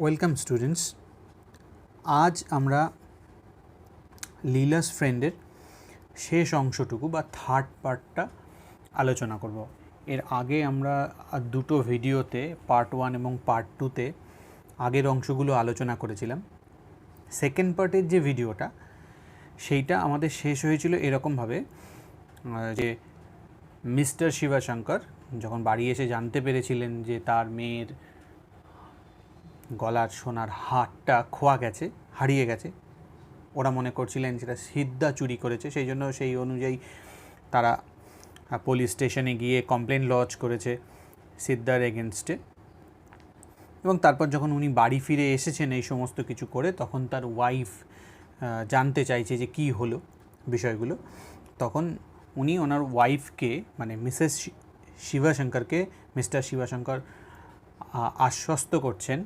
Welcome students. আজ আমরা লীলাস ফ্রেন্ডের শেষ অংশটুকু বা থার্ড পার্টটা আলোচনা করব। এর আগে আমরা দুটো ভিডিওতে পার্ট 1 এবং পার্ট 2তে আগের অংশগুলো আলোচনা করেছিলাম। সেকেন্ড পার্টের যে ভিডিওটা সেইটা আমাদের শেষ হয়েছিল এরকমভাবে যে মিস্টার শিবশঙ্কর যখন বাড়ি এসে জানতে পেরেছিলেন যে তার মেয়ের গলার সোনার হারটা খোয়া গেছে, হারিয়ে গেছে, ওরা মনে করছিলেন সেটা সিদ্ধা চুরি করেছে। সেই জন্য সেই অনুযায়ী তারা পুলিশ স্টেশনে গিয়ে কমপ্লেন লজ করেছে সিদ্ধার এগেনস্টে। এবং তারপর যখন উনি বাড়ি ফিরে এসেছেন এই সমস্ত কিছু করে, তখন তার ওয়াইফ জানতে চাইছে যে কী হলো বিষয়গুলো। তখন উনি ওনার ওয়াইফকে মানে মিসেস শিবশঙ্করকে মিস্টার শিবশঙ্কর আশ্বস্ত করছেন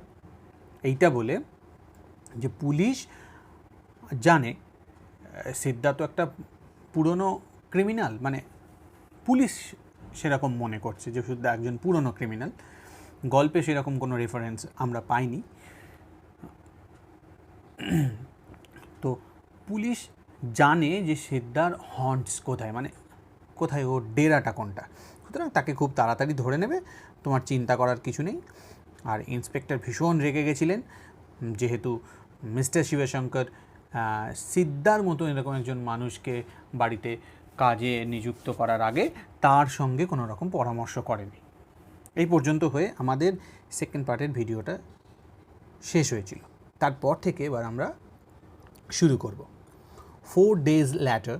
এইটা বলে যে পুলিশ জানে সিদ্ধা তো একটা পুরনো ক্রিমিনাল, মানে পুলিশ সেরকম মনে করছে যে সিদ্ধা একজন পুরনো ক্রিমিনাল। গল্পে সেরকম কোনো রেফারেন্স আমরা পাইনি। তো পুলিশ জানে যে সিদ্ধার হন্টস কোথায়, মানে কোথায় ওর ডেরাটা কোনটা, সুতরাং তাকে খুব তাড়াতাড়ি ধরে নেবে, তোমার চিন্তা করার কিছু নেই। আর ইন্সপেক্টর ভীষণ রেগে গেছিলেন যেহেতু মিস্টার শিবশঙ্কর সিদ্ধার মতো এরকম একজন মানুষকে বাড়িতে কাজে নিযুক্ত করার আগে তার সঙ্গে কোনো রকম পরামর্শ করেনি। এই পর্যন্ত হয়ে আমাদের সেকেন্ড পার্টের ভিডিওটা শেষ হয়েছিল। তারপর থেকে এবার আমরা শুরু করব। 4 days later,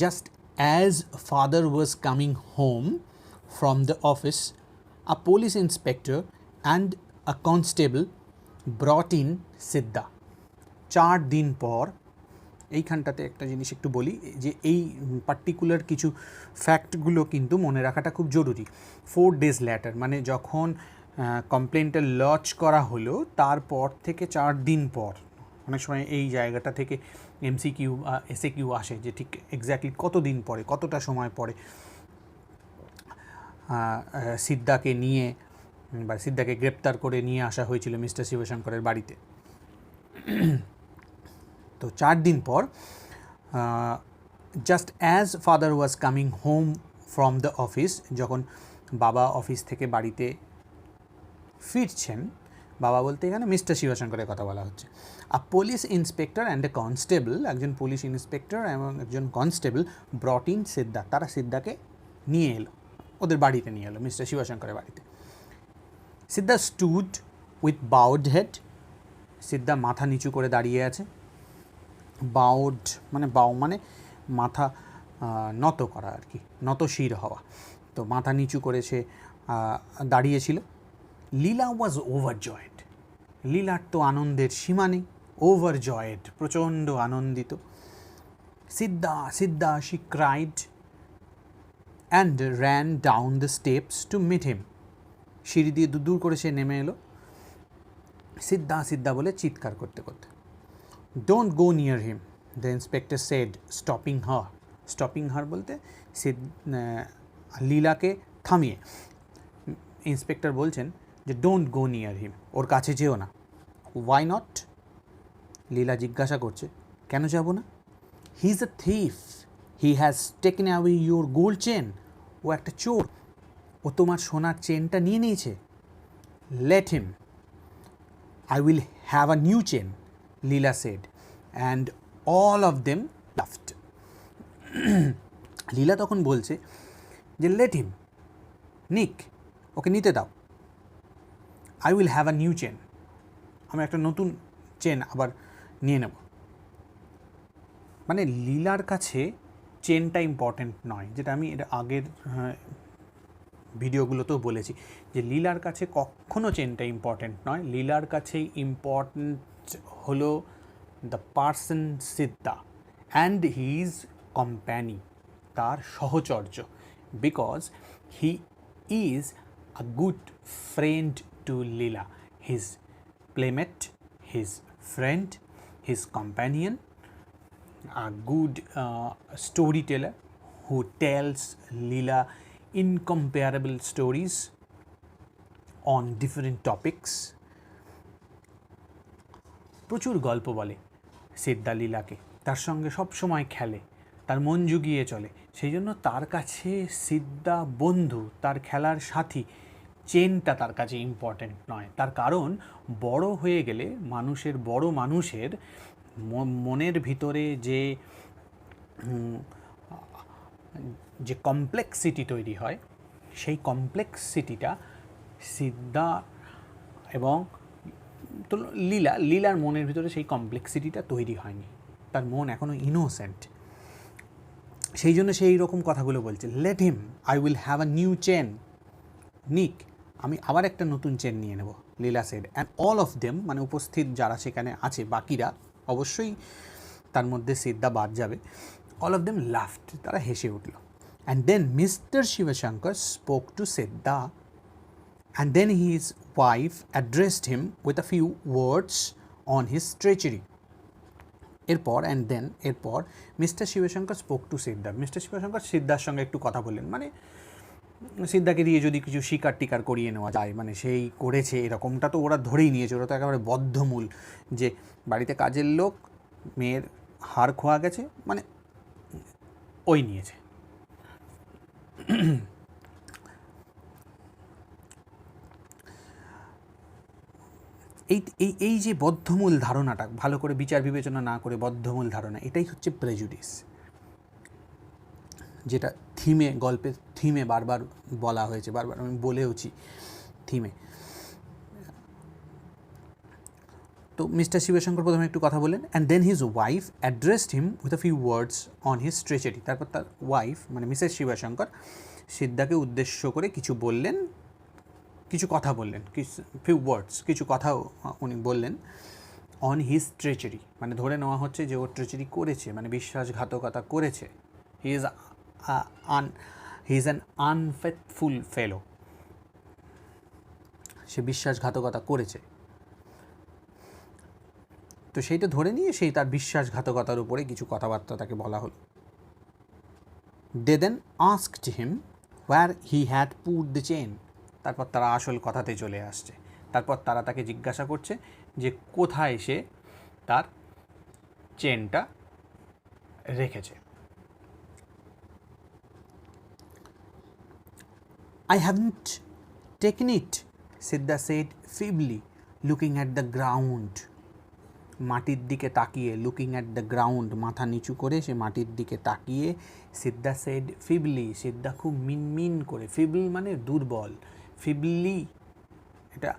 just as father was coming home from the office, a police inspector and a constable brought in সিদ্ধা। 4 দিন পর, এইখানটাতে একটা জিনিস একটু বলি যে এই পার্টিকুলার কিছু ফ্যাক্টগুলো কিন্তু মনে রাখাটা খুব জরুরি। 4 days later মানে যখন কমপ্লেনটা লজ করা হলো তারপর থেকে 4 দিন পর। অনেক সময় এই জায়গাটা থেকে এমসিকিউ এসএকিউ আসে যে ঠিক এক্স্যাক্টলি কত দিন পরে, কতটা সময় পরে সিদ্ধাকে নিয়ে বা সিদ্ধাকে গ্রেপ্তার করে নিয়ে আসা হয়েছিল মিস্টার শিবশঙ্করের বাড়িতে। তো 4 দিন পর, just as father was coming home from the office, যখন বাবা অফিস থেকে বাড়িতে ফিরছেন, বাবা বলতে এখানে মিস্টার শিবশঙ্করের কথা বলা হচ্ছে, আ police inspector and a constable, একজন পুলিশ ইন্সপেক্টর এবং একজন কনস্টেবল ব্রট ইন সিদ্ধা, তারা সিদ্ধাকে নিয়ে এলো, ওদের বাড়িতে নিয়ে এলো, মিস্টার শিবশঙ্করের বাড়িতে। সিদ্ধা স্টুড উইথ বাউড হেড, সিদ্ধা মাথা নিচু করে দাঁড়িয়ে আছে। বাউড মানে বাউ মানে মাথা নত করা আর কি, নত শির হওয়া। তো মাথা নিচু করে সে দাঁড়িয়েছিল। লীলা ওয়াজ ওভারজয়েড, লীলার তো আনন্দের সীমা নেই, ওভারজয়েড, প্রচণ্ড আনন্দিত। Siddha Siddha she cried and ran down the steps to meet him, সিঁড়ি দিয়ে দূর করে সে নেমে এলো সিদ্ধা সিদ্ধা বলে চিৎকার করতে করতে। Don't go near him, the inspector said stopping her, stopping her বলতে লীলাকে থামিয়ে ইন্সপেক্টর বলছেন যে ডোন্ট গো নিয়ার হিম, ওর কাছে যেও না। ওয়াই নট, লীলা জিজ্ঞাসা করছে কেন যাব না। He is a thief, he has taken away your gold chain, ও একটা চোর, ও তোমার সোনার চেনটা নিয়ে নিয়েছে। Let him, I will have a new chain, Leela said, and all of them laughed. Leela তখন বলছে যে লেট হিম, নিক, ওকে নিতে দাও। I will have a new chain, আমি একটা নতুন চেন আবার নিয়ে নেব। মানে লীলার কাছে চেনটা ইম্পর্ট্যান্ট নয়, যেটা আমি এর আগের ভিডিওগুলোতেও বলেছি যে লীলার কাছে কখনো চেনটা ইম্পর্ট্যান্ট নয়। লীলার কাছে ইম্পর্ট্যান্ট হলো the person Siddha and his company, তার সহচর্য, because he is a good friend to Leela, his playmate, his friend, his companion, a good storyteller who tells Leela incomparable stories on different topics, প্রচুর গল্প বলে সিদ্ধা লীলাকে, তার সঙ্গে সব সময় খেলে, তার মন জুগিয়ে চলে। সেই জন্য তার কাছে সিদ্ধা বন্ধু, তার খেলার সাথী, চেনটা তার কাছে ইম্পর্ট্যান্ট নয়। তার কারণ বড় হয়ে গেলে মানুষের মনের ভিতরে যে কমপ্লেক্সিটি তৈরি হয়, সেই কমপ্লেক্সিটিটা সিদ্ধা এবং তো লীলার মনের ভিতরে সেই কমপ্লেক্সিটিটা তৈরি হয়নি। তার মন এখনও ইনোসেন্ট। সেই জন্য সেই রকম কথাগুলো বলছে। Let him, I will have a new chain. নিক, আমি আবার একটা নতুন চেন নিয়ে নেব, Leela said. And all of them, মানে উপস্থিত যারা সেখানে আছে বাকিরা, অবশ্যই তার মধ্যে সিদ্ধা বাদ যাবে, অল অফ দেম লাফড, তারা হেসে উঠল। And then mister Shibshankar spoke to Siddha, and then his wife addressed him with a few words on his treachery. এরপর mister Shibshankar spoke to Siddha, mister Shivshankar সিদ্ধার সঙ্গে একটু কথা বললেন, মানে সিদ্ধাকে দিয়ে যদি কিছু স্বীকার টিকার করিয়ে নেওয়া যায়, মানে সেই করেছে এরকমটা তো ওরা ধরেই নিয়েছে, ওরা তো একেবারে বদ্ধমূল যে বাড়িতে কাজের লোক, মেয়ের হাড় খোয়া গেছে, মানে ওই নিয়েছে। এই যে বদ্ধমূল ধারণাটা, ভালো করে বিচার বিবেচনা না করে বদ্ধমূল ধারণা, এটাই হচ্ছে প্রেজুডিস, যেটা গল্পের থিমে বারবার বলা হয়েছে, বারবার আমি বলেওছি থিমে। তো মিস্টার শিবশঙ্কর প্রথমে একটু কথা বললেন, and then his wife addressed him with a few words on his tragedy. তারপর তার ওয়াইফ মানে মিসেস শিবশঙ্কর সিদ্ধাকে উদ্দেশ্য করে কিছু বললেন, কিছু কথা বললেন, ফিউ ওয়ার্ডস, কিছু কথাও উনি বললেন অন হিজ ট্রেচেরি, মানে ধরে নেওয়া হচ্ছে যে ও ট্রেচেরি করেছে, মানে বিশ্বাসঘাতকতা করেছে। হি ইজ অ্যান আনফেথফুল ফেলো, সে বিশ্বাসঘাতকতা করেছে। তো সেইটা ধরে নিয়ে সেই তার বিশ্বাসঘাতকতার উপরে কিছু কথাবার্তা তাকে বলা হলো। They then asked him where he had put the chain. তারপর তারা আসল কথাতে চলে আসছে। তারপর তারা তাকে জিজ্ঞাসা করছে যে কোথায় সে তার চেনটা রেখেছে। I haven't taken it, Siddha said feebly, looking at the ground. মাটির দিকে তাকিয়ে, লুকিং অ্যাট দ্য গ্রাউন্ড, মাথা নিচু করে সে মাটির দিকে তাকিয়ে, সিদ্ধা সেড ফিবলি, সিদ্ধা খুব মিনমিন করে, ফিবল মানে দুর্বল, ফিবলি এটা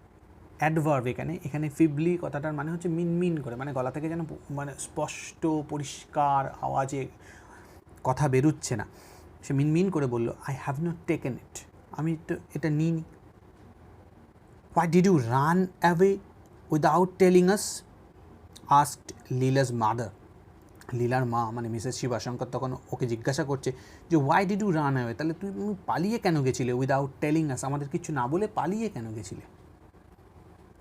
অ্যাডভার্ব, এখানে ফিবলি কথাটার মানে হচ্ছে মিনমিন করে, মানে গলা থেকে যেন মানে স্পষ্ট পরিষ্কার আওয়াজে কথা বেরুচ্ছে না। সে মিনমিন করে বলল, I have not taken it, আমি তো এটা নিইনি। Why did you run away without telling us, asked Leela's mother. লীলার মা মানে মিসেস শিবশঙ্কর তখন ওকে জিজ্ঞাসা করছে যে why did you run away, তাহলে তুমি পালিয়ে কেন গেছিলে, উইদাউট টেলিং আস, আমাদের কিছু না বলে পালিয়ে কেন গেছিলে।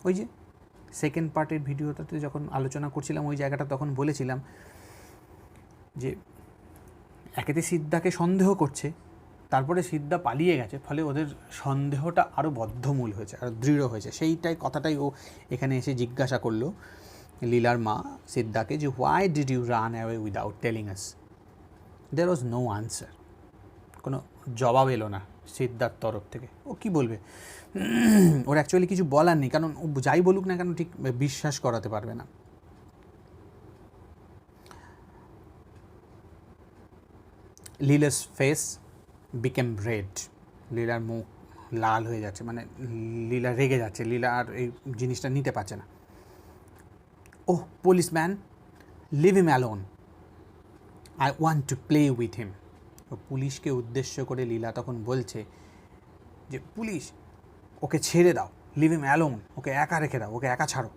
ওই যে সেকেন্ড পার্টের ভিডিওটাতে যখন আলোচনা করছিলাম ওই জায়গাটা তখন বলেছিলাম যে একেতে সিদ্ধাকে সন্দেহ করছে, তারপরে সিদ্ধা পালিয়ে গেছে, ফলে ওদের সন্দেহটা আরও বদ্ধমূল হয়েছে, আরও দৃঢ় হয়েছে। কথাটাই ও এখানে এসে জিজ্ঞাসা করলো লীলার মা সিদ্ধাকে যে why did you run away without telling us. There was no answer, কোনো জবাব এলো না সিদ্ধার তরফ থেকে। ও কি বলবে, ওর অ্যাকচুয়ালি কিছু বলার নেই, কারণ ও যাই বলুক না কেন ঠিক বিশ্বাস করাতে পারবে না। লীলাস ফেস বিকেম রেড, লীলার মুখ লাল হয়ে যাচ্ছে, মানে লীলা রেগে যাচ্ছে, লীলা আর এই জিনিসটা নিতে পারছে না। Oh policeman, leave him alone, I want to play with him. পুলিশকে উদ্দেশ্য করে লীলা তখন বলছে যে পুলিশ, ওকে ছেড়ে দাও, লিভ হিম অ্যালোন, ওকে একা রেখে দাও, ওকে একা ছাড়ো।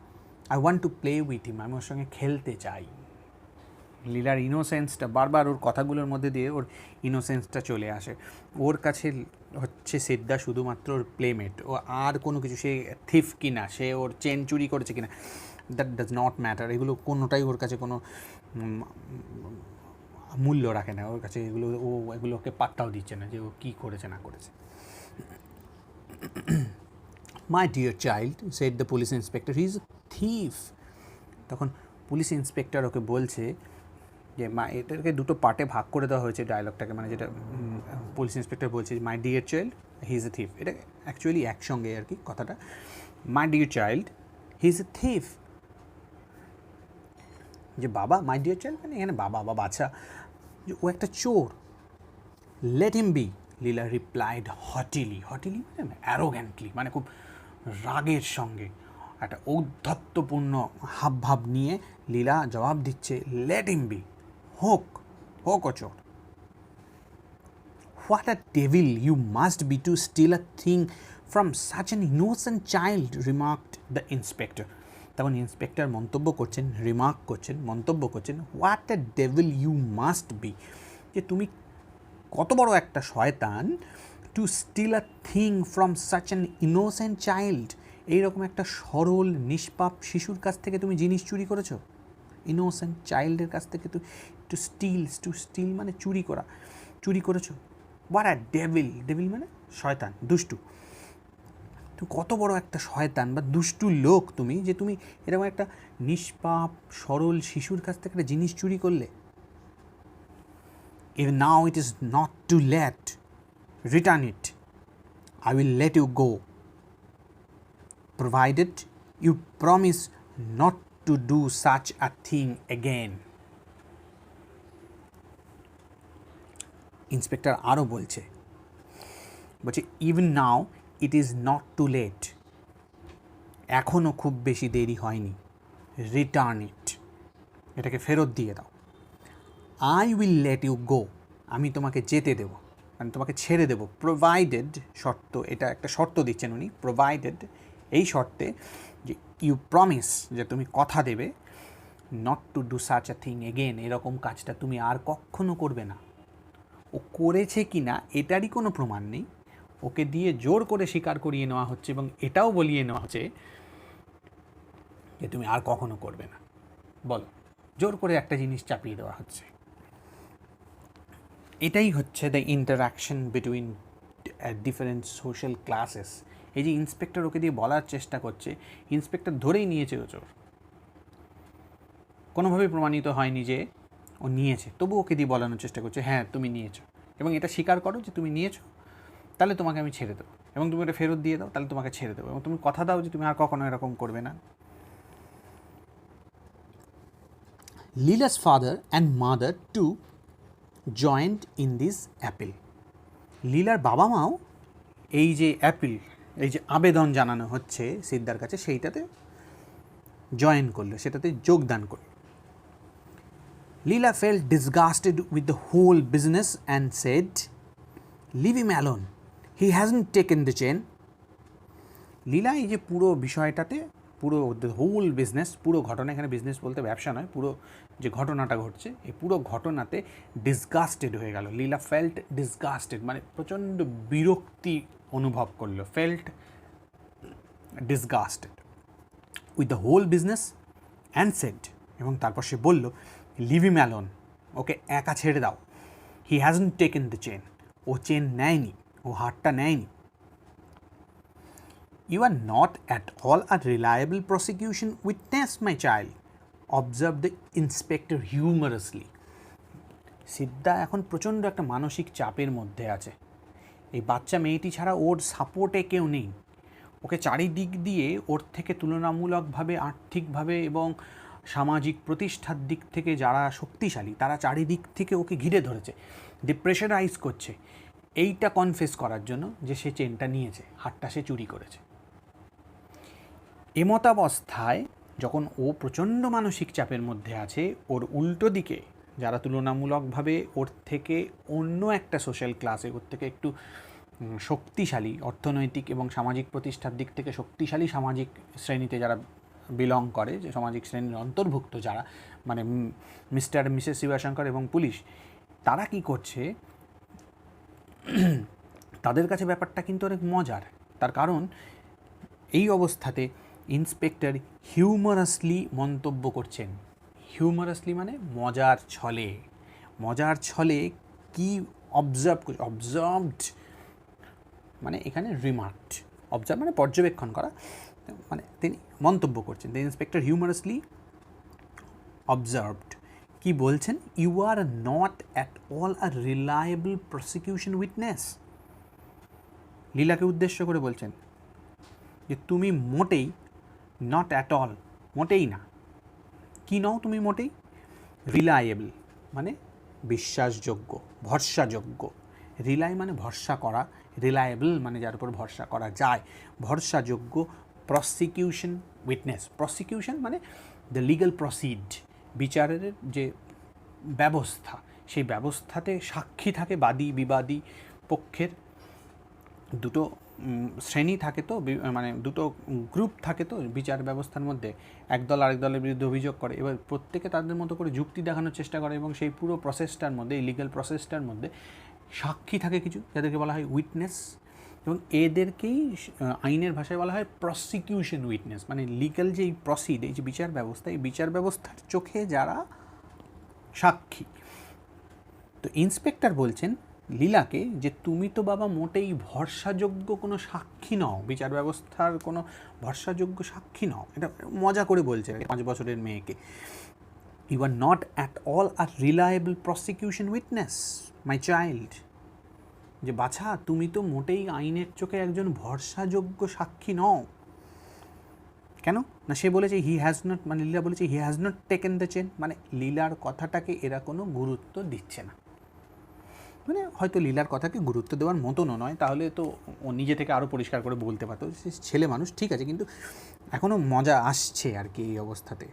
I want to play with হিম, আমি ওর সঙ্গে খেলতে চাই। লীলার ইনোসেন্সটা বারবার ওর কথাগুলোর মধ্যে দিয়ে ওর ইনোসেন্সটা চলে আসে। ওর কাছে হচ্ছে সিদ্ধা শুধুমাত্র ওর প্লেমেট, ও আর কোনো কিছু, সে থিফ কিনা, সে ওর চেন চুরি করেছে কিনা, দ্যাট ডাজ নট ম্যাটার। এগুলো কোনোটাই ওর কাছে কোনো মূল্য রাখে না, ওর কাছে এগুলোকে পাত্তাও দিচ্ছে না যে ও কী করেছে না করেছে। My dear child, said the police inspector, he is a thief. তখন পুলিশ ইন্সপেক্টর ওকে বলছে যে এটাকে দুটো পার্টে ভাগ করে দেওয়া হয়েছে ডায়লগটাকে, মানে যেটা পুলিশ ইন্সপেক্টর বলছে my dear child he is a thief, এটা অ্যাকচুয়ালি একসঙ্গে আর কি কথাটা, my dear child he is a thief, যে বাবা মাই ডিয়ার চাইল্ড মানে এখানে বাবা বা বাচ্চা, যে ও একটা চোর। লেট হিম বি, লীলা রিপ্লাইড হটিলি, হটিলি মানে অ্যারোগ্যান্টলি, মানে খুব রাগের সঙ্গে একটা ঔদ্ধত্যপূর্ণ হাবভাব নিয়ে লীলা জবাব দিচ্ছে, লেট হিম বি, হোক হোক ও চোর। What a devil you must be to steal a thing from such an innocent child, remarked the inspector. তখন ইন্সপেক্টর মন্তব্য করছেন, রিমার্ক করছেন, মন্তব্য করছেন, what a devil you must be, যে তুমি কত বড় একটা শয়তান, to steal a thing from such an innocent child, এইরকম একটা সরল নিষ্পাপ শিশুর কাছ থেকে তুমি জিনিস চুরি করেছো, ইনোসেন্ট চাইল্ডের কাছ থেকে টু স্টিল মানে চুরি করা, চুরি করেছো। হোয়াট আ ডেভিল, ডেভিল মানে শয়তান, দুষ্টু, তুমি কত বড় একটা শয়তান বা দুষ্টু লোক তুমি, যে তুমি এরকম একটা নিষ্পাপ সরল শিশুর কাছ থেকে একটা জিনিস চুরি করলে। Even now it is not too late. Return it. I will let you go, provided you promise not to do such a thing again. Inspector আরও বলছে, even now it is not too late. এখনও খুব বেশি দেরি হয়নি। Return ইট, এটাকে ফেরত দিয়ে দাও। I will let you go, আমি তোমাকে যেতে দেবো, মানে তোমাকে ছেড়ে দেবো। প্রোভাইডেড, শর্ত, এটা একটা শর্ত দিচ্ছেন উনি, প্রোভাইডেড, এই শর্তে যে ইউ প্রমিস, যে তুমি কথা দেবে, not to do such a thing again, এরকম কাজটা তুমি আর কখনো করবে না। ও করেছে কি না এটারই কোনো প্রমাণ নেই, ওকে দিয়ে জোর করে স্বীকার করিয়ে নেওয়া হচ্ছে এবং এটাও বলিয়ে নেওয়া হচ্ছে যে তুমি আর কখনো করবে না। বলো, জোর করে একটা জিনিস চাপিয়ে দেওয়া হচ্ছে। এটাই হচ্ছে the interaction between different social classes. এই যে ইন্সপেক্টর ওকে দিয়ে বলার চেষ্টা করছে, ইন্সপেক্টর ধরেই নিয়েছে ও চোর, কোনোভাবেই প্রমাণিত হয়নি যে ও নিয়েছে, তবু ওকে দিয়ে বলানোর চেষ্টা করছে হ্যাঁ তুমি নিয়েছো, এবং এটা স্বীকার করো যে তুমি নিয়েছো, তাহলে তোমাকে আমি ছেড়ে দেবো, এবং তুমি এটা ফেরত দিয়ে দাও, তাহলে তোমাকে ছেড়ে দেবো, এবং তুমি কথা দাও যে তুমি আর কখনো এরকম করবে না। Leela's father and mother too joined in this appeal. লীলার বাবা মাও এই যে অ্যাপিল, এই যে আবেদন জানানো হচ্ছে সিদ্ধার কাছে, সেইটাতে জয়েন করলো, সেটাতে যোগদান করলো। Leela felt disgusted with the whole business and said, "Leave him alone. He hasn't taken the chain." লীলা এই যে পুরো বিষয়টাতে, পুরো হোল বিজনেস, পুরো ঘটনা, এখানে বিজনেস বলতে ব্যবসা নয়, পুরো যে ঘটনাটা ঘটছে এই পুরো ঘটনাতে ডিসগাস্টেড হয়ে গেল। লীলা ফেল্ট ডিসগাস্টেড, মানে প্রচণ্ড বিরক্তি অনুভব করলো, felt disgusted with the whole business and said, এবং তারপর সে বলল, লিভ হিম অ্যালোন, ওকে একা ছেড়ে দাও। He hasn't taken the chain, ও চেন নেয়নি, ও হাতটা নেয়নি। You are not at all a reliable prosecution witness, my child, observed the inspector humorously. সিদ্ধা এখন প্রচণ্ড একটা মানসিক চাপের মধ্যে আছে। এই বাচ্চা মেয়েটি ছাড়া ওর সাপোর্টে কেউ নেই, ওকে চারিদিক দিয়ে ওর থেকে তুলনামূলকভাবে আর্থিকভাবে এবং সামাজিক প্রতিষ্ঠার দিক থেকে যারা শক্তিশালী তারা চারিদিক থেকে ওকে ঘিরে ধরেছে, ডিপ্রেশনাইজ করছে, এইটা কনফেস করার জন্য যে সে চেনটা নিয়েছে, হাতটা সে চুরি করেছে। এমতাবস্থায় যখন ও প্রচণ্ড মানসিক চাপের মধ্যে আছে, ওর উল্টো দিকে যারা তুলনামূলকভাবে ওর থেকে অন্য একটা সোশ্যাল ক্লাসে, ওর থেকে একটু শক্তিশালী অর্থনৈতিক এবং সামাজিক প্রতিষ্ঠার দিক থেকে শক্তিশালী সামাজিক শ্রেণীতে যারা বিলং করে, যে সামাজিক শ্রেণীর অন্তর্ভুক্ত যারা, মানে মিস্টার মিসেস শিবাশঙ্কর এবং পুলিশ, তারা কি করছে, তাদের কাছে ব্যাপারটা কিন্তু অনেক মজার। তার কারণ এই অবস্থাতে ইন্সপেক্টর হিউমারাসলি মন্তব্য করছেন। হিউমারাসলি মানে মজার ছলে, মজার ছলে কি অবজার্ভড মানে এখানে রিমার্কড, অবজার্ভ মানে পর্যবেক্ষণ করা, মানে তিনি মন্তব্য করছেন। The inspector humorously observed. কি বলছেন? You are not at all a reliable prosecution witness. লীলাকে উদ্দেশ্য করে বলছেন যে তুমি মোটেই, নট অ্যাট অল, মোটেই না। কি নও তুমি মোটেই? রিলায়েবল মানে বিশ্বাসযোগ্য, ভরসাযোগ্য। রিলাই মানে ভরসা করা, রিলায়েবল মানে যার উপর ভরসা করা যায়, ভরসাযোগ্য প্রসিকিউশন উইটনেস। প্রসিকিউশন মানে দ্য লিগাল প্রসিড, বিচারের যে ব্যবস্থা, সেই ব্যবস্থাতে সাক্ষী থাকে, বাদী বিবাদী পক্ষের দুটো শ্রেণী থাকে তো, মানে দুটো গ্রুপ থাকে তো বিচার ব্যবস্থার মধ্যে। একদল আরেক দলের বিরুদ্ধে অভিযোগ করে, এবার প্রত্যেকে তাদের মতো করে যুক্তি দেখানোর চেষ্টা করে, এবং সেই পুরো প্রসেসটার মধ্যে, এই লিগ্যাল প্রসেসটার মধ্যে সাক্ষী থাকে কিছু, যাদেরকে বলা হয় উইটনেস, এবং এদেরকেই আইনের ভাষায় বলা হয় প্রসিকিউশন উইটনেস। মানে লিগ্যাল যে প্রসিড, এই যে বিচার ব্যবস্থা, এই বিচার ব্যবস্থার চোখে যারা সাক্ষী। তো ইন্সপেক্টর বলছেন লীলাকে যে তুমি তো বাবা মোটেই ভরসাযোগ্য কোনো সাক্ষী নও, বিচার ব্যবস্থার কোনো ভরসাযোগ্য সাক্ষী নও। এটা মজা করে বলছে 5 বছরের মেয়েকে। You are not at all a reliable prosecution witness my child. যে বাছা, তুমি তো মোটেই আইনের চোখে একজন ভরসাযোগ্য সাক্ষী নও। কেন না? সে বলেছে হি হ্যাজ নট, মানে লীলা বলেছে he has not taken the chain, মানে লীলার কথাটাকে এরা কোনো গুরুত্ব দিচ্ছে না। মানে হয়তো লীলার কথাকে গুরুত্ব দেওয়ার মতনও নয়, তাহলে তো ও নিজে থেকে আরও পরিষ্কার করে বলতে পারতো, সে ছেলে মানুষ, ঠিক আছে, কিন্তু এখনও মজা আসছে আর কি এই অবস্থাতে।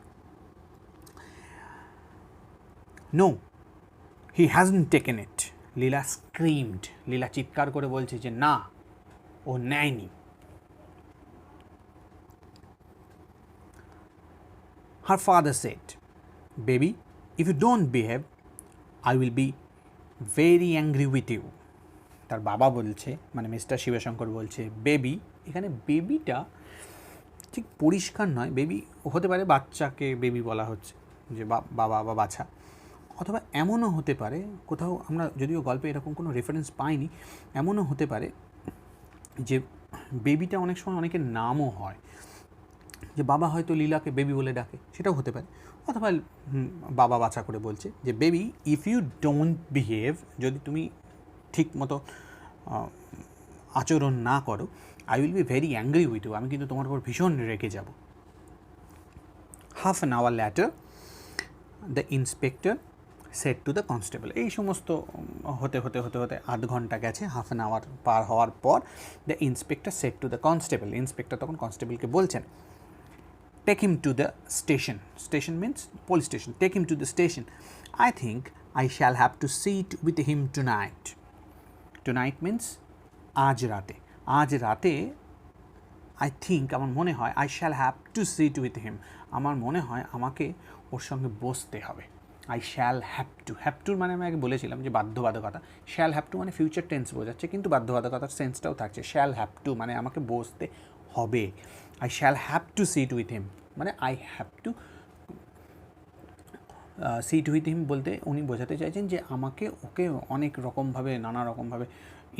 No, he hasn't taken it, Leela screamed. Leela চিৎকার করে বলছে যে না, ও নেয়নি। Her father said, baby, if you don't behave, I will be very angry with you. তার বাবা বলছে, মানে মিস্টার শিবশঙ্কর বলছে বেবি। এখানে বেবিটা ঠিক পরিষ্কার নয়, বেবি হতে পারে বাচ্চাকে বেবি বলা হচ্ছে, যে বাবা বা বাচ্চা, অথবা এমনও হতে পারে কোথাও, আমরা যদিও গল্পে এরকম কোনো রেফারেন্স পাইনি, এমনও হতে পারে যে বেবিটা অনেক সময় অনেকের নামও হয়, যে বাবা হয়তো লীলাকে বেবি বলে ডাকে, সেটাও হতে পারে। অথবা বাবা বাচ্চা করে বলছে যে baby, if you don't behave, যদি তুমি ঠিক মতো আচরণ না করো, I will be very angry with you, আমি কিন্তু তোমার উপর ভীষণ রেগে যাব। Half an hour later the inspector said to the constable. এই সমস্ত হতে হতে হতে হতে 8 ঘন্টা গেছে। হাফ অ্যান আওয়ার পার হওয়ার পর the inspector said to the constable, inspector তখন কনস্টেবলকে বলছেন, take him to the station. Station means police station. Take him to the station. I think I shall have to sit with him tonight. Tonight means আজ রাতে। আজ রাতে I think, আমার মনে হয়, I shall have to sit with him, আমার মনে হয় আমাকে ওর সঙ্গে বসতে হবে। I shall have to, have to মানে আমি আগে বলেছিলাম যে বাধ্যবাধকতা, shall have to মানে ফিউচার টেন্স বোঝাচ্ছে, কিন্তু বাধ্যবাধকতার সেন্সটাও থাকছে। shall have to মানে আমাকে বসতে হবে। I shall have to sit with him মানে I have to sit with him বলতে উনি বোঝাতে চাইছেন যে আমাকে ওকে অনেক রকমভাবে, নানা রকমভাবে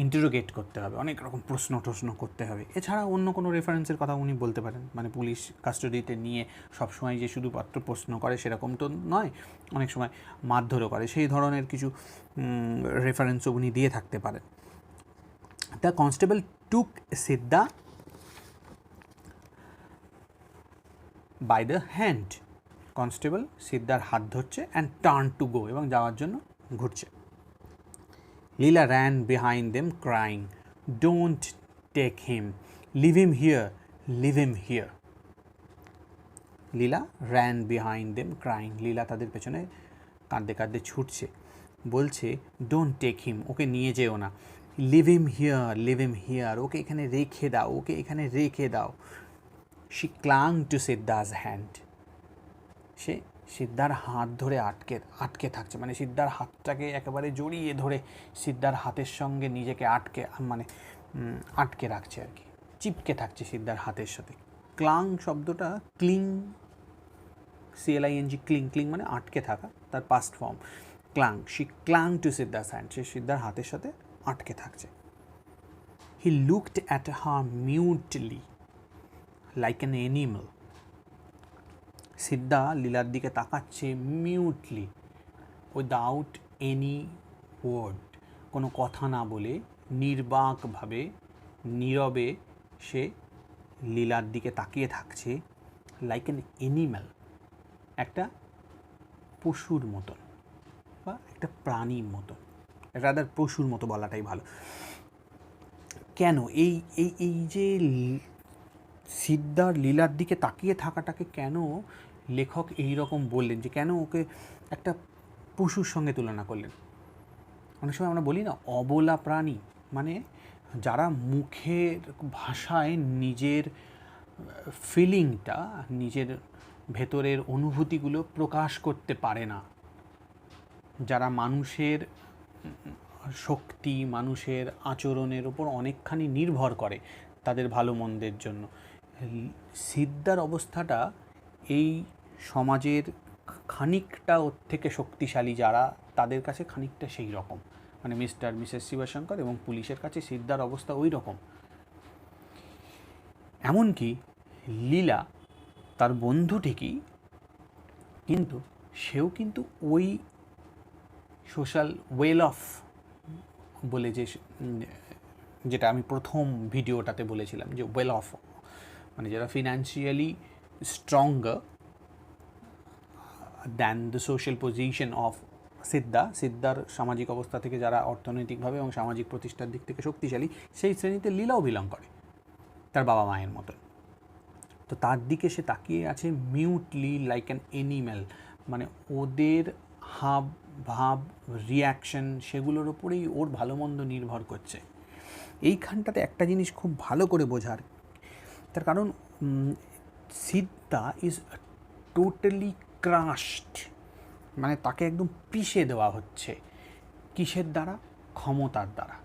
ইন্টারোগেট করতে হবে, অনেক রকম প্রশ্ন করতে হবে। এছাড়া অন্য কোনো রেফারেন্সের কথা উনি বলতে পারেন, মানে পুলিশ কাস্টাডিতে নিয়ে সবসময় যে শুধুমাত্র প্রশ্ন করে সেরকম তো নয়, অনেক সময় মারধরও করে, সেই ধরনের কিছু রেফারেন্সও উনি দিয়ে থাকতে পারেন। The constable took Siddha by the hand, constable সিদ্ধার হাত ধরছে অ্যান্ড টার্ন টু গো, এবং যাওয়ার জন্য ঘুরছে। লীলা ran behind them crying, don't take him, leave him here, leave him here. Leela ran behind them crying, লীলা তাদের পেছনে কাঁদতে কাঁদতে ছুটছে, বলছে ডোন্ট টেক হিম, ওকে নিয়ে যেও না, leave him here, leave him here, ওকে এখানে রেখে দাও, ওকে এখানে রেখে দাও। She clung to Siddha's hand, সে সিদ্ধার হাত ধরে আটকে থাকছে, মানে সিদ্ধার হাতটাকে একেবারে জড়িয়ে ধরে সিদ্ধার হাতের সঙ্গে নিজেকে আটকে রাখছে আর কি, চিপকে থাকছে সিদ্ধার হাতের সাথে। ক্লাং শব্দটা ক্লিং, CLING, ক্লিং মানে আটকে থাকা, তার past form clung. She clung to Siddha's hand, সে সিদ্ধার হাতের সাথে আটকে থাকছে। He looked at her mutely like an animal, Siddha লীলার দিকে তাকাচ্ছে মিউটলি, উইদাউট এনি ওয়ার্ড, কোনো কথা না বলে নির্বাকভাবে নীরবে সে লীলার দিকে তাকিয়ে থাকছে, লাইক অ্যান অ্যানিম্যাল, একটা পশুর মতন বা একটা প্রাণীর মতন, রাদার পশুর মতো বলাটাই ভালো। কেন এই এই এই যে সিদ্ধার লীলার দিকে তাকিয়ে থাকাটাকে কেন লেখক এই রকম বললেন, যে কেন ওকে একটা পশুর সঙ্গে তুলনা করলেন? অনেক সময় আমরা বলি না অবলা প্রাণী, মানে যারা মুখের ভাষায় নিজের ফিলিংটা, নিজের ভেতরের অনুভূতিগুলো প্রকাশ করতে পারে না, যারা মানুষের শক্তি, মানুষের আচরণের উপর অনেকখানি নির্ভর করে তাদের ভালো মন্দের জন্য। সিদ্ধার অবস্থাটা এই সমাজের খানিকটা ওর থেকে শক্তিশালী যারা, তাদের কাছে খানিকটা সেই রকম, মানে মিস্টার মিসেস শিবশঙ্কর এবং পুলিশের কাছে সিদ্ধার অবস্থা ওই রকম। এমনকি লীলা তার বন্ধু ঠিকই, কিন্তু সেও কিন্তু ওই সোশ্যাল ওয়েল অফ বলে যেটা আমি প্রথম ভিডিওটাতে বলেছিলাম, যে ওয়েল অফ মানে যারা financially stronger than the social position of সিদ্ধার সামাজিক অবস্থা থেকে যারা অর্থনৈতিকভাবে এবং সামাজিক প্রতিষ্ঠার দিক থেকে শক্তিশালী, সেই শ্রেণীতে লীলাও বিলং করে তার বাবা মায়ের মতন। তো তার দিকে সে তাকিয়ে আছে মিউটলি, লাইক অ্যান অ্যানিম্যাল, মানে ওদের হাব ভাব রিয়াকশন সেগুলোর ওপরেই ওর ভালো মন্দ নির্ভর করছে। এইখানটাতে একটা জিনিস খুব ভালো করে বোঝার, তার কারণ সিদ্ধা ইজ টোটালি ক্রাশড, মানে তাকে একদম পিষে দেওয়া হচ্ছে। কিসের দ্বারা? ক্ষমতার দ্বারা।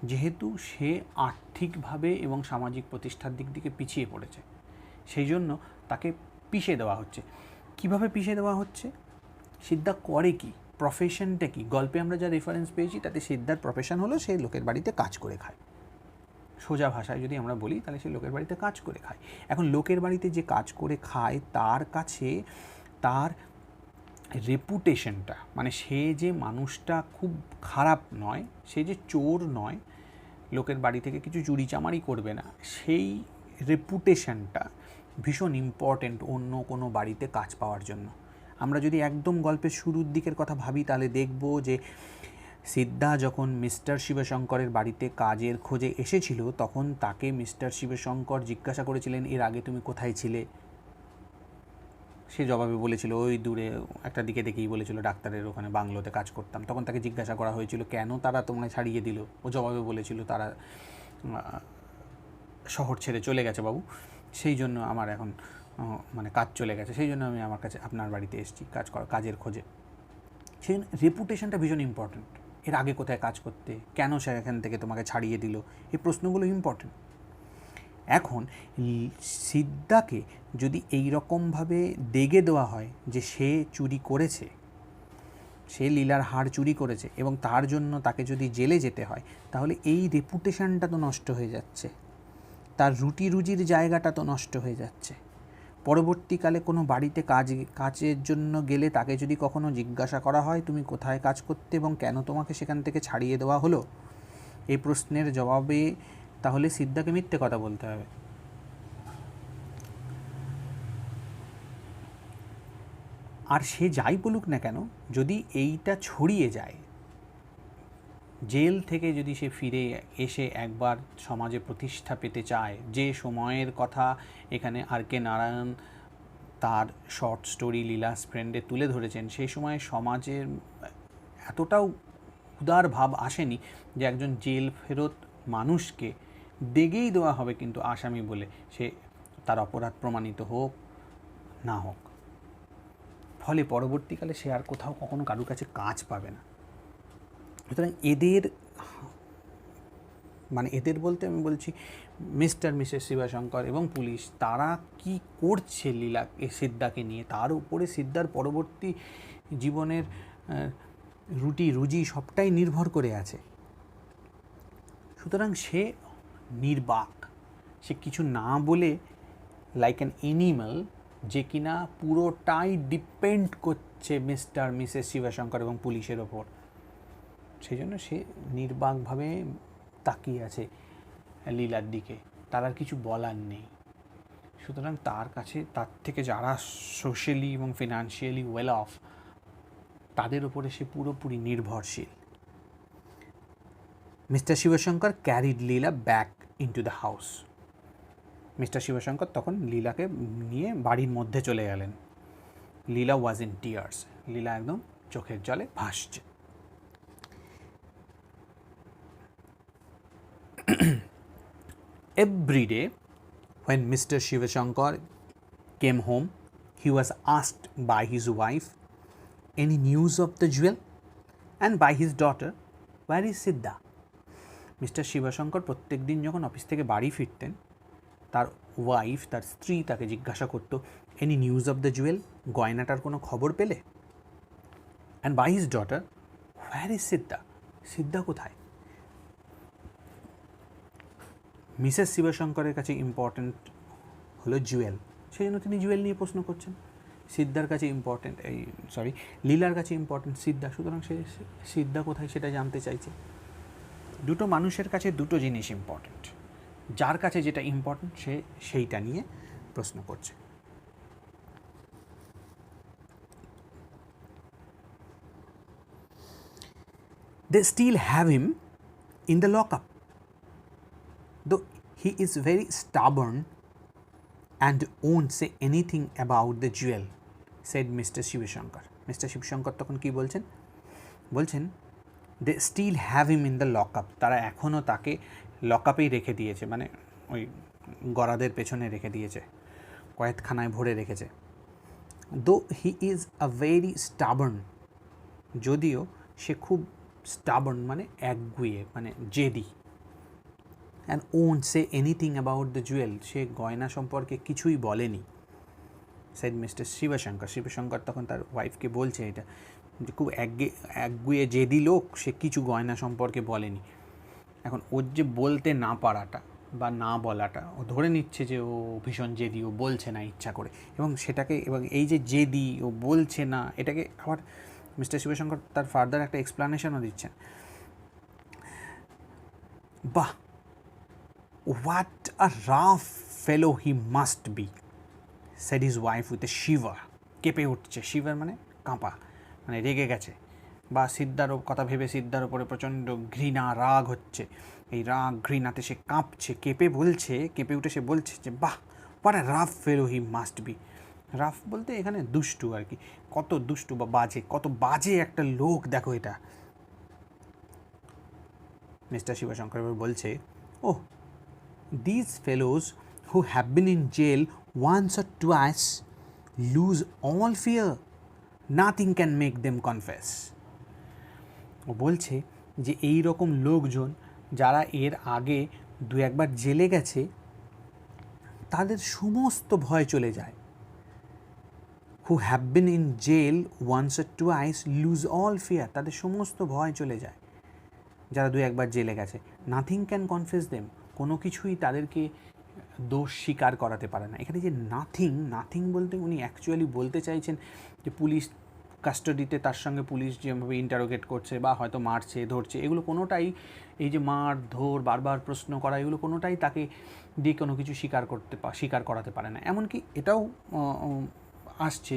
যেহেতু সে আর্থিকভাবে এবং সামাজিক প্রতিষ্ঠার দিক থেকে পিছিয়ে পড়েছে, সেই জন্য তাকে পিষে দেওয়া হচ্ছে। কিভাবে পিষে দেওয়া হচ্ছে? সিদ্ধা করে কি, প্রফেশনটা কি? গল্পে আমরা যা রেফারেন্স পেয়েছি তাতে সিদ্ধার প্রফেশন হলো সে লোকের বাড়িতে কাজ করে খায়। সোজা ভাষায় যদি আমরা বলি তাহলে সে লোকের বাড়িতে কাজ করে খায়। এখন লোকের বাড়িতে যে কাজ করে খায় তার কাছে তার রেপুটেশনটা, মানে সে যে মানুষটা খুব খারাপ নয়, সে যে চোর নয়, লোকের বাড়ি থেকে কিছু চুরি চামারি করবে না, সেই রেপুটেশনটা ভীষণ ইম্পর্ট্যান্ট অন্য কোনো বাড়িতে কাজ পাওয়ার জন্য। আমরা যদি একদম গল্পের শুরুর দিকের কথা ভাবি তাহলে দেখব যে সিদ্ধা যখন মিস্টার শিবশঙ্করের বাড়িতে কাজের খোঁজে এসেছিল তখন তাকে মিস্টার শিবশঙ্কর জিজ্ঞাসা করেছিলেন, এর আগে তুমি কোথায় ছিলে? সে জবাবে বলেছিল ওই দূরে একটা দিকে দেখেই বলেছিল ডাক্তারের ওখানে বাংলোতে কাজ করতাম। তখন তাকে জিজ্ঞাসা করা হয়েছিল কেন তারা তোমায় ছাড়িয়ে দিল? ও জবাবে বলেছিল তারা শহর ছেড়ে চলে গেছে বাবু, সেই জন্য আমার এখন মানে কাজ চলে গেছে, সেই জন্য আমি আমার কাছে আপনার বাড়িতে এসেছি কাজের খোঁজে। সেই জন্য রেপুটেশনটা ভীষণ ইম্পর্ট্যান্ট। এর আগে কোথায় কাজ করতে, কেন সে এখান থেকে তোমাকে ছাড়িয়ে দিল, এই প্রশ্নগুলো ইম্পর্ট্যান্ট। এখন সিদ্ধাকে যদি এই রকমভাবে দেগে দেওয়া হয় যে সে চুরি করেছে, সে লীলার হার চুরি করেছে এবং তার জন্য তাকে যদি জেলে যেতে হয়, তাহলে এই রেপুটেশনটা তো নষ্ট হয়ে যাচ্ছে, তার রুটি রুজির জায়গাটা তো নষ্ট হয়ে যাচ্ছে। পরবর্তীকালে কোনো বাড়িতে কাজের জন্য গেলে তাকে যদি কখনো জিজ্ঞাসা করা হয় তুমি কোথায় কাজ করতে এবং কেন তোমাকে সেখান থেকে ছাড়িয়ে দেওয়া হলো, এই প্রশ্নের জবাবে তাহলে সিদ্ধাকে মিথ্যে কথা বলতে হবে। আর সে যাই বলুক না কেন, যদি এইটা ছড়িয়ে যায়, জেল থেকে যদি সে ফিরে এসে একবার সমাজে প্রতিষ্ঠা পেতে চায়, যে সময়ের কথা এখানে আর কে নারায়ণ তার শর্ট স্টোরি লীলাস ফ্রেন্ডে তুলে ধরেছেন, সেই সময় সমাজের এতটাও উদার ভাব আসেনি যে একজন জেল ফেরত মানুষকে দেগেই দেওয়া হবে কিন্তু আসামি বলে, সে তার অপরাধ প্রমাণিত হোক না হোক। ফলে পরবর্তীকালে সে আর কোথাও কখনো কারুর কাছে কাজ পাবে না। সুতরাং এদের বলতে আমি বলছি মিস্টার মিসেস শিবশঙ্কর এবং পুলিশ, তারা কি করছে লীলা সিদ্ধাকে নিয়ে, তার উপরে সিদ্ধার পরবর্তী জীবনের রুটি রুজি সবটাই নির্ভর করে আছে। সুতরাং সে নির্বাক, সে কিছু না বলে লাইক অ্যান এনিম্যাল, যে কিনা পুরোটাই ডিপেন্ড করছে মিস্টার মিসেস শিবশঙ্কর এবং পুলিশের ওপর। সেই জন্য সে নির্বাকভাবে তাকিয়ে আছে লীলার দিকে, তার আর কিছু বলার নেই। সুতরাং তার কাছে, তার থেকে যারা সোশ্যালি এবং ফিনান্সিয়ালি ওয়েল অফ, তাদের ওপরে সে পুরোপুরি নির্ভরশীল। Mister Sivasankar carried Leela back into the house. Mister Sivasankar তখন লীলাকে নিয়ে বাড়ির মধ্যে চলে গেলেন। লীলা ওয়াজ ইন টিয়ার্স, লীলা একদম চোখের জলে ভাসছে। Every day when Mr. Shivashankar came home, he was asked by his wife, any news of the jewel? And by his daughter, where is Siddha? Mister Sivasankar প্রত্যেক দিন যখন অফিস থেকে বাড়ি ফিরতেন, তার ওয়াইফ, তার স্ত্রী তাকে জিজ্ঞাসা করত, any news of the jewel, গয়নাটার কোনো খবর পেলে? And by his daughter, where is Siddha, Siddha কোথায়? মিসেস শিবশঙ্করের কাছে ইম্পর্ট্যান্ট হলো জুয়েল, সেই জন্য তিনি জুয়েল নিয়ে প্রশ্ন করছেন। সিদ্ধার কাছে ইম্পর্ট্যান্ট, লীলার কাছে ইম্পর্ট্যান্ট সিদ্ধা, সুতরাং সে সিদ্ধা কোথায় সেটা জানতে চাইছে। দুটো মানুষের কাছে দুটো জিনিস ইম্পর্ট্যান্ট, যার কাছে যেটা ইম্পর্ট্যান্ট সে সেইটা নিয়ে প্রশ্ন করছে। They still have him in the lockup, though he is very stubborn and won't say anything about the jewel, said Mr. Shivashankar. Mr. Shivashankar তখন কি বলছেন? বলছেন, they still have him in the lockup, তারা এখনও তাকে লকআপেই রেখে দিয়েছে, মানে ওই গরাদের পেছনে রেখে দিয়েছে, কয়েদখানায় ভরে রেখেছে। though he is a very stubborn, যদিও সে খুব stubborn মানে একগুঁয়ে, মানে জেদি, and won't say anything about the jewel, সে গয়না সম্পর্কে কিছুই বলেনি, said Mr. শিবশঙ্কর। শিবশঙ্কর তখন তার ওয়াইফকে বলছে এটা, যে খুব একগুঁয়ে জেদি লোক, সে কিছু গয়না সম্পর্কে বলেনি। এখন ওর যে বলতে না পারাটা বা না বলাটা, ও ধরে নিচ্ছে যে ও ভীষণ জেদি, ও বলছে না ইচ্ছা করে, এবং সেটাকে, এবং এই যে জেদি, ও বলছে না, এটাকে আবার মিস্টার শিবশঙ্কর তার ফার্দার একটা এক্সপ্লানেশনও দিচ্ছেন। বাহ, what a rough fellow he must be, said his wife with a shiver. কেঁপে উঠছে, শিভার মানে কাঁপা, মানে রেগে গেছে, বা সিদ্ধার কথা ভেবে সিদ্ধার ওপরে প্রচণ্ড ঘৃণা, রাগ হচ্ছে। এই রাগ ঘৃণাতে সে কাঁপছে, কেঁপে উঠে সে বলছে যে বাহ, what a rough fellow he must be. Rough বলতে এখানে দুষ্টু আর কি, কত দুষ্টু বা বাজে, কত বাজে একটা লোক দেখো এটা। মিস্টার শিবশঙ্কর বলছে, ওহ, these fellows who have been in jail once or twice lose all fear, nothing can make them confess. ও বলছে যে এই রকম লোকজন যারা এর আগে দু একবার জেলে গেছে, তাদের সমস্ত ভয় চলে যায়। who have been in jail once or twice lose all fear, তাদের সমস্ত ভয় চলে যায় যারা দু একবার জেলে গেছে। নাথিং ক্যান কনফেস দেম, কোনো কিছুই তাদেরকে দোষ স্বীকার করাতে পারে না। এখানে যে নাথিং বলতে উনি অ্যাকচুয়ালি বলতে চাইছেন যে পুলিশ কাস্টাডিতে তার সঙ্গে পুলিশ যেভাবে ইন্টারোগেট করছে বা হয়তো মারছে, ধরছে, এগুলো কোনোটাই, এই যে মার ধর বারবার প্রশ্ন করা, এগুলো কোনোটাই তাকে দিয়ে কোনো কিছু স্বীকার করাতে পারে না। এমনকি এটাও আসছে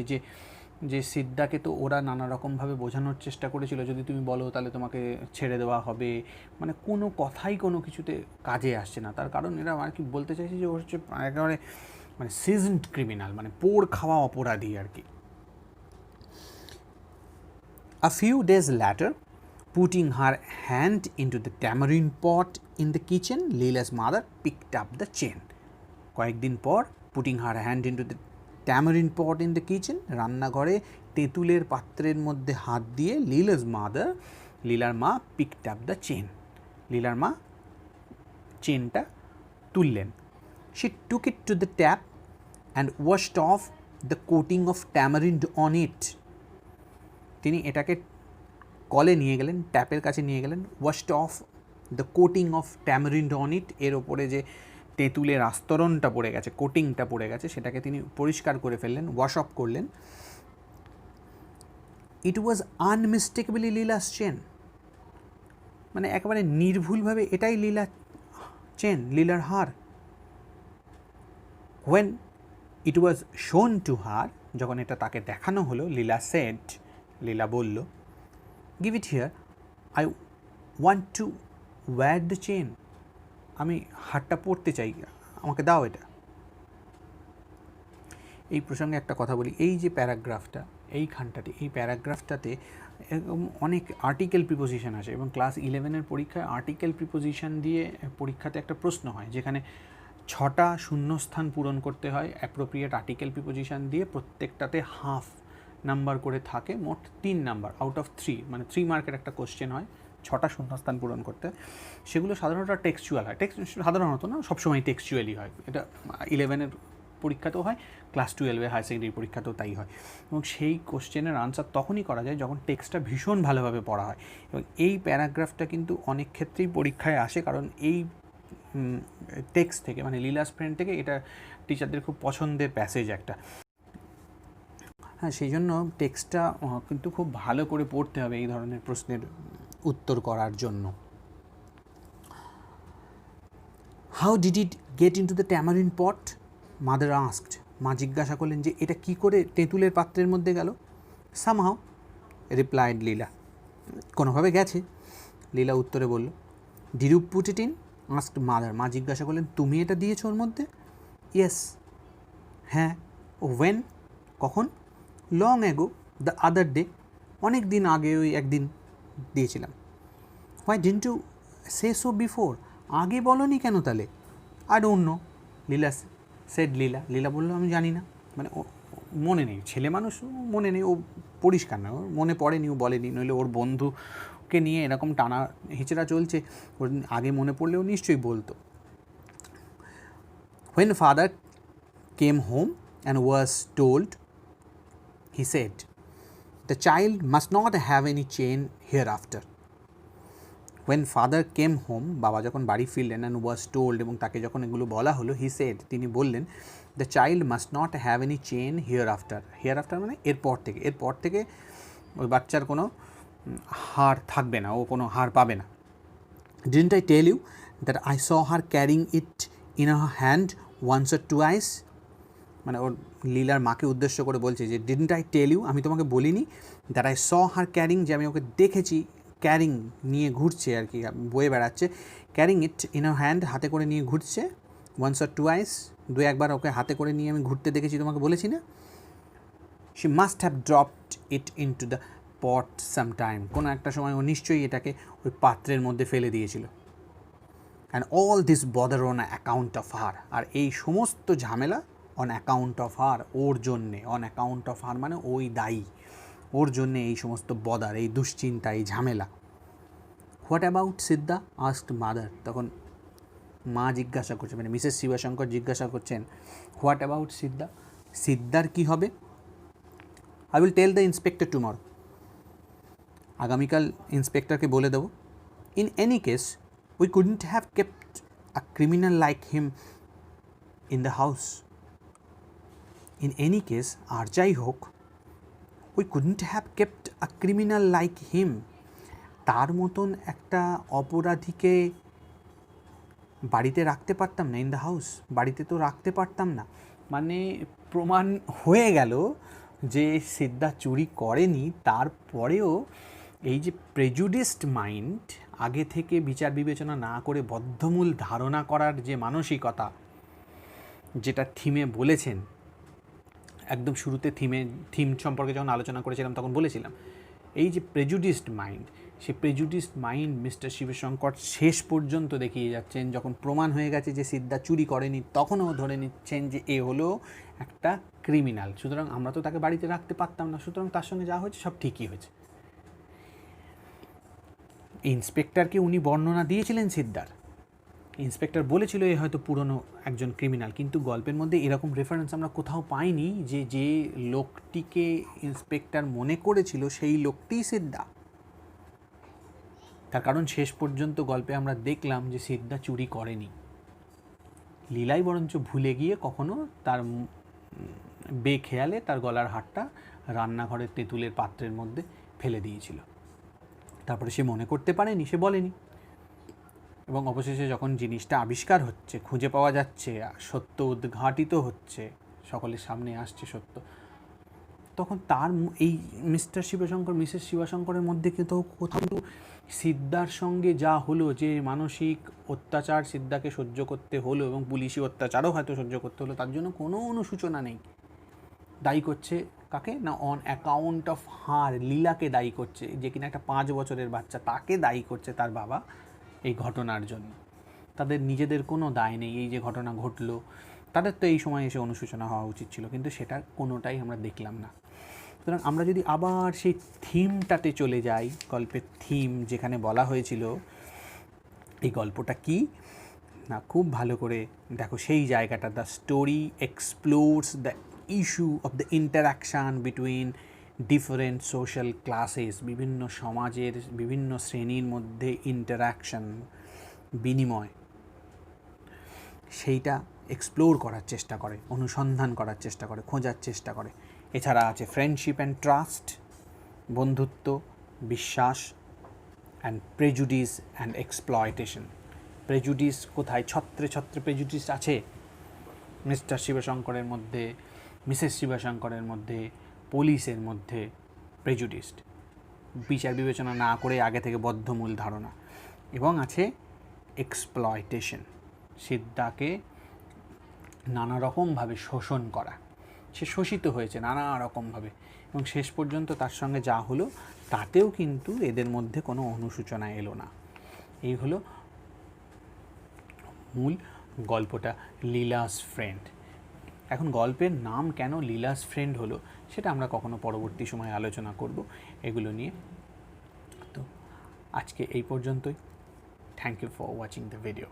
যে সিদ্ধাকে তো ওরা নানা রকমভাবে বোঝানোর চেষ্টা করেছিল, যদি তুমি বলো তাহলে তোমাকে ছেড়ে দেওয়া হবে, মানে কোনো কথাই কোনো কিছুতে কাজে আসছে না। তার কারণ এরা আর কি বলতে চাইছে যে ও হচ্ছে একেবারে মানে সিজনড ক্রিমিনাল, মানে পোড় খাওয়া অপরাধী আর কি। A few days later, putting her hand into the tamarind pot in the kitchen, Leela's mother picked up the chain. কয়েকদিন পর, putting her hand into the tamarind pot in the kitchen, রান্নাঘরে তেঁতুলের পাত্রের মধ্যে হাত দিয়ে লীলার মা picked up the chain, লীলার মা চেনটা তুললেন। She took it to the tap and washed off the coating of tamarind on it. তিনি এটাকে কলে নিয়ে গেলেন, ট্যাপের কাছে নিয়ে গেলেন, washed off the coating of tamarind on it, এর ওপরে যে তেঁতুলের আস্তরণটা পড়ে গেছে, কোটিংটা পড়ে গেছে, সেটাকে তিনি পরিষ্কার করে ফেললেন, ওয়াশ অফ করলেন। ইট ওয়াজ আনমিস্টেকেবলি লীলাস চেন, মানে একেবারে নির্ভুলভাবে এটাই লীলা চেন, লীলার হার। হোয়েন ইট ওয়াজ শোন টু হার, যখন এটা তাকে দেখানো হলো, লীলা সেড, লীলা বলল, give it here, I want two wire the chain, আমি হারটা পরতে চাই, আমাকে দাও এটা। এই প্রসঙ্গে একটা কথা বলি, এই যে প্যারাগ্রাফটা, এইখানটাতে, এই প্যারাগ্রাফটাতে অনেক আর্টিকেল প্রিপোজিশন আছে, এবং ক্লাস 11-এর পরীক্ষায় আর্টিকেল প্রিপোজিশন দিয়ে পরীক্ষাতে একটা প্রশ্ন হয়, যেখানে 6টা শূন্যস্থান পূরণ করতে হয় অ্যাপ্রোপ্রিয়েট আর্টিকেল প্রিপোজিশন দিয়ে, প্রত্যেকটাতে হাফ নাম্বার করে থাকে, মোট 3 নাম্বার আউট অফ 3, মানে 3 মার্কের একটা কোশ্চেন হয়, 6টা শূন্যস্থান পূরণ করতে। সেগুলো সাধারণত টেক্সচুয়াল হয়, সাধারণত না, সবসময় টেক্সচুয়ালি হয়। এটা 11-এর পরীক্ষাতেও হয়, ক্লাস 12-এ হায়ার সেকেন্ডারি পরীক্ষাতেও তাই হয়, এবং সেই কোশ্চেনের আনসার তখনই করা যায় যখন টেক্সটটা ভীষণ ভালোভাবে পড়া হয়। এবং এই প্যারাগ্রাফটা কিন্তু অনেক ক্ষেত্রেই পরীক্ষায় আসে, কারণ এই টেক্সট থেকে, মানে লীলাস ফ্রেন্ড থেকে, এটা টিচারদের খুব পছন্দের প্যাসেজ একটা। হ্যাঁ, সেই জন্য টেক্সটটা কিন্তু খুব ভালো করে পড়তে হবে এই ধরনের প্রশ্নের উত্তর করার জন্য। How did it get in to the tamarin pot, mother asked, মা জিজ্ঞাসা করলেন যে এটা কি করে তেঁতুলের পাত্রের মধ্যে গেল। সামহাও, রিপ্লাইড লীলা, কোনোভাবে গেছে, লীলা উত্তরে বলল। Did you put it in, asked mother, মা জিজ্ঞাসা করলেন তুমি এটা দিয়েছো ওর মধ্যে। ইয়েস, হ্যাঁ। ও ওয়েন, কখন। Long ago, the other day, অনেক দিন আগে, ওই একদিন দিয়েছিলাম। Why didn't you say so before, আগে বলনি কেন তাহলে। I don't know, Leela said, Leela বললো আমি জানি না, মানে ও মনে নেই, ছেলে মানুষ, মনে নেই, ও পরিষ্কার না, ওর মনে পড়েনি, ও বলেনি, নইলে ওর বন্ধুকে নিয়ে এরকম টানা হিচড়া চলছে, ওর আগে মনে পড়লেও নিশ্চয়ই বলতো। When father came home and was told, he said, the child must not have any chain hereafter. When father came home, বাবা যখন বাড়ি ফিরলেন, and was told, এবং তাকে যখন এগুলো বলা হলো, he said, তিনি বললেন, the child must not have any chain hereafter. hereafter মানে এরপর থেকে ওই বাচ্চার কোনো হার থাকবে না, ও কোনো হার পাবে না। Didn't I tell you that I saw her carrying it in her hand once or twice? মানে ওর লীলার মাকে উদ্দেশ্য করে বলছে যে ডিডন্ট আই টেল ইউ, আমি তোমাকে বলিনি, that I saw her carrying, যে আমি ওকে দেখেছি ক্যারিং, নিয়ে ঘুরছে আর কি, বয়ে বেড়াচ্ছে, carrying it in a hand, হাতে করে নিয়ে ঘুরছে, ওয়ান্স অর টুয়াইস, একবার ওকে হাতে করে নিয়ে আমি ঘুরতে দেখেছি, তোমাকে বলেছি না। She must have dropped it in to the pot some time, কোনো একটা সময় ও নিশ্চয়ই এটাকে ওই পাত্রের মধ্যে ফেলে দিয়েছিল। And all this bother on account of her, আর এই সমস্ত ঝামেলা অন অ্যাকাউন্ট অফ হার, ওর জন্যে, অন অ্যাকাউন্ট অফ হার মানে ওই দায়ী, ওর জন্যে এই সমস্ত বদার, এই দুশ্চিন্তা, এই ঝামেলা। What about Siddha, asked mother, তখন মা জিজ্ঞাসা করছে, মানে মিসেস শিবশঙ্কর জিজ্ঞাসা করছেন, হোয়াট অ্যাবাউট সিদ্ধা, সিদ্ধার কী হবে। I will tell the inspector tomorrow, আগামীকাল ইন্সপেক্টরকে বলে দেবো। In any case we couldn't have kept a criminal like him in the house. In any case, আর যাই হোক, we couldn't have kept a criminal like him, তার মতন একটা অপরাধীকে বাড়িতে রাখতে পারতাম না, ইন দ্য হাউস, বাড়িতে তো রাখতে পারতাম না, মানে প্রমাণ হয়ে গেল যে সিদ্ধা চুরি করেনি, তারপরেও এই যে প্রেজুডিসড মাইন্ড, আগে থেকে বিচার বিবেচনা না করে বদ্ধমূল ধারণা করার যে মানসিকতা, যেটা থিমে বলেছেন, একদম শুরুতে থিম সম্পর্কে যখন আলোচনা করেছিলাম তখন বলেছিলাম, এই যে প্রেজুডিসড মাইন্ড, সেই প্রেজুডিসড মাইন্ড মিস্টার শিবশঙ্কর শেষ পর্যন্ত দেখিয়ে যাচ্ছেন। যখন প্রমাণ হয়ে গেছে যে সিদ্ধা চুরি করেনি, তখনও ধরে নিচ্ছেন যে এ হলো একটা ক্রিমিনাল, সুতরাং আমরা তো তাকে বাড়িতে রাখতে পারতাম না, সুতরাং তার সঙ্গে যা হয়েছে সব ঠিকই হয়েছে। ইন্সপেক্টরকে উনি বর্ণনা দিয়েছিলেন সিদ্ধার, ইন্সপেক্টর বলেছিল এ হয়তো পুরনো একজন ক্রিমিনাল, কিন্তু গল্পের মধ্যে এরকম রেফারেন্স আমরা কোথাও পাইনি যে যে লোকটিকে ইন্সপেক্টর মনে করেছিল সেই লোকটিই সিদ্ধা। তার কারণ শেষ পর্যন্ত গল্পে আমরা দেখলাম যে সিদ্ধা চুরি করেনি। লীলাই বরঞ্চ ভুলে গিয়ে কখনো তার বেখেয়ালে তার গলার হারটা রান্নাঘরের তেঁতুলের পাত্রের মধ্যে ফেলে দিয়েছিল। তারপরে সে মনে করতে পারেনি, সে বলেনি। এবং অবশেষে যখন জিনিসটা আবিষ্কার হচ্ছে, খুঁজে পাওয়া যাচ্ছে, সত্য উদ্ঘাটিত হচ্ছে, সকলের সামনে আসছে সত্য, তখন তার এই মিস্টার শিবশঙ্কর মিসেস শিবশঙ্করের মধ্যে কিন্তু কোথাও সিদ্ধার সঙ্গে যা হলো, যে মানসিক অত্যাচার সিদ্ধাকে সহ্য করতে হলো এবং পুলিশি অত্যাচারও হয়তো সহ্য করতে হলো, তার জন্য কোনো অনুশোচনা নেই। দায়ী করছে কাকে না, অন অ্যাকাউন্ট অফ হার লীলাকে দায়ী করছে, যে কিনা একটা 5 বছরের বাচ্চা, তাকে দায়ী করছে তার বাবা এই ঘটনার জন্য। তাদের নিজেদের কোনো দায় নেই। এই যে ঘটনা ঘটলো, তাদের তো এই সময় এসে অনুশোচনা হওয়া উচিত ছিল, কিন্তু সেটা কোনোটাই আমরা দেখলাম না। সুতরাং আমরা যদি আবার সেই থিমটাতে চলে যাই, গল্পের থিম যেখানে বলা হয়েছিল, এই গল্পটা কি না, খুব ভালো করে দেখো সেই জায়গাটা। The story explores the issue of the interaction between different social classes, বিভিন্ন সমাজের বিভিন্ন শ্রেণীর মধ্যে ইন্টারাকশান, বিনিময়, সেইটা এক্সপ্লোর করার চেষ্টা করে, অনুসন্ধান করার চেষ্টা করে, খোঁজার চেষ্টা করে। এছাড়া আছে ফ্রেন্ডশিপ অ্যান্ড ট্রাস্ট, বন্ধুত্ব, বিশ্বাস, and prejudice and exploitation. Prejudice কোথায়? ছত্রে ছত্রে প্রেজুডিস আছে মিস্টার শিবশঙ্করের মধ্যে, মিসেস শিবশঙ্করের মধ্যে, পুলিশের মধ্যে প্রেজুডিসড, বিচার বিবেচনা না করে আগে থেকে বদ্ধমূল ধারণা। এবং আছে এক্সপ্লয়টেশন, সিদ্ধাকে নানা রকমভাবে শোষণ করা, সে শোষিত হয়েছে নানা রকমভাবে, এবং শেষ পর্যন্ত তার সঙ্গে যা হলো তাতেও কিন্তু এদের মধ্যে কোনো অনুশোচনা এলো না। এই হলো মূল গল্পটা, লীলাস ফ্রেন্ড। এখন গল্পের নাম কেন লীলাস ফ্রেন্ড হলো সেটা আমরা কখনো পরবর্তী সময়ে আলোচনা করব এগুলো নিয়ে। তো আজকে এই পর্যন্তই। Thank you for watching the video.